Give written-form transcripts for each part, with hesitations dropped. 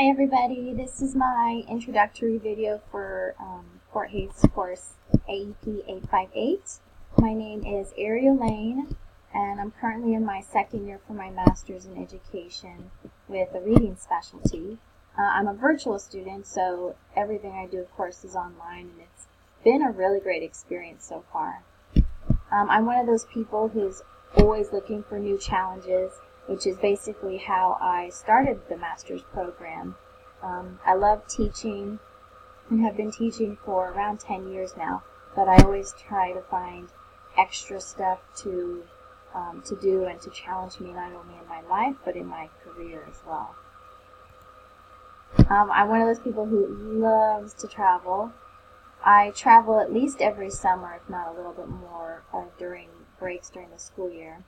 Hi everybody, this is my introductory video for Fort Hays course AEP 858. My name is Ariel Lane and I'm currently in my second year for my master's in education with a reading specialty. I'm a virtual student, so everything I do of course is online, and it's been a really great experience so far. I'm one of those people who's always looking for new challenges, which is basically how I started the master's program. I love teaching and have been teaching for around 10 years now, but I always try to find extra stuff to do and to challenge me not only in my life but in my career as well. I'm one of those people who loves to travel. I travel at least every summer, if not a little bit more, during breaks during the school year.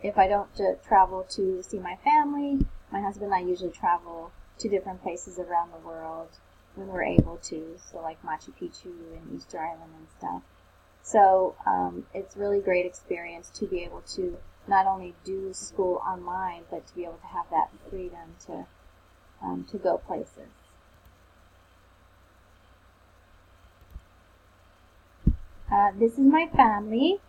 If I don't travel to see my family, my husband and I usually travel to different places around the world when we're able to, so like Machu Picchu and Easter Island and stuff. So it's really great experience to be able to not only do school online, but to be able to have that freedom to go places. This is my family.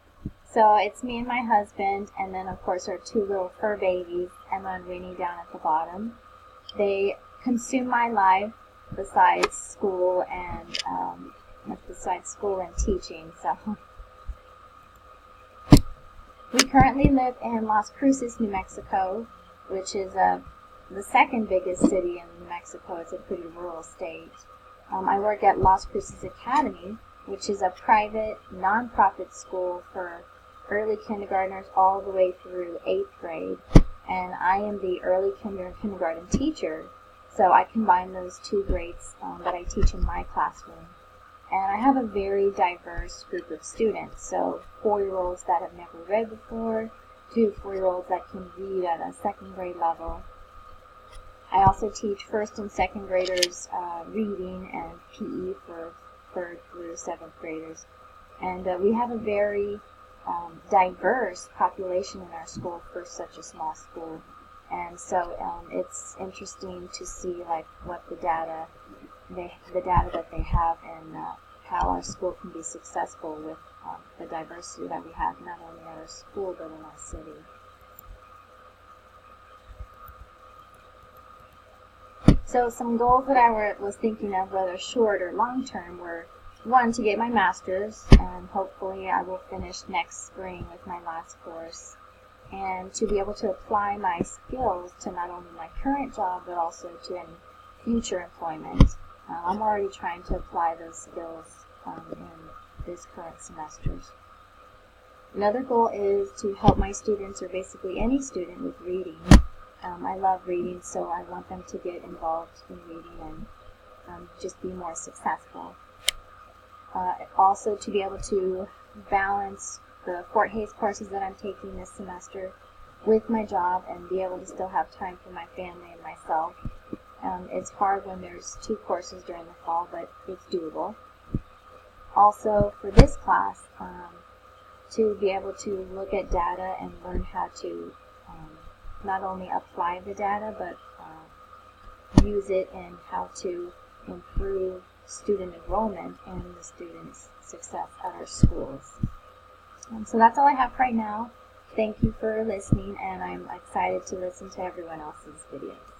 So it's me and my husband, and then of course our two little fur babies, Emma and Winnie, down at the bottom. They consume my life besides school and teaching. So we currently live in Las Cruces, New Mexico, which is the second biggest city in New Mexico. It's a pretty rural state. I work at Las Cruces Academy, which is a private, non-profit school for early kindergartners all the way through 8th grade, and I am the early kindergarten teacher, so I combine those two grades that I teach in my classroom. And I have a very diverse group of students, so 4-year-olds that have never read before, to 4-year-olds that can read at a 2nd grade level. I also teach 1st and 2nd graders reading and PE for 3rd through 7th graders. And we have a very diverse population in our school for such a small school, and so it's interesting to see like what the data that they have, and how our school can be successful with the diversity that we have not only at our school but in our city. So some goals that I was thinking of, whether short or long term, were: 1, to get my master's, and hopefully I will finish next spring with my last course, and to be able to apply my skills to not only my current job but also to any future employment. I'm already trying to apply those skills in this current semesters. Another goal is to help my students, or basically any student, with reading. I love reading, so I want them to get involved in reading and just be more successful. Also to be able to balance the Fort Hays courses that I'm taking this semester with my job and be able to still have time for my family and myself. It's hard when there's 2 courses during the fall, but it's doable. Also for this class, to be able to look at data and learn how to not only apply the data but use it in how to improve student enrollment and the students' success at our schools. So that's all I have right now. Thank you for listening, and I'm excited to listen to everyone else's videos.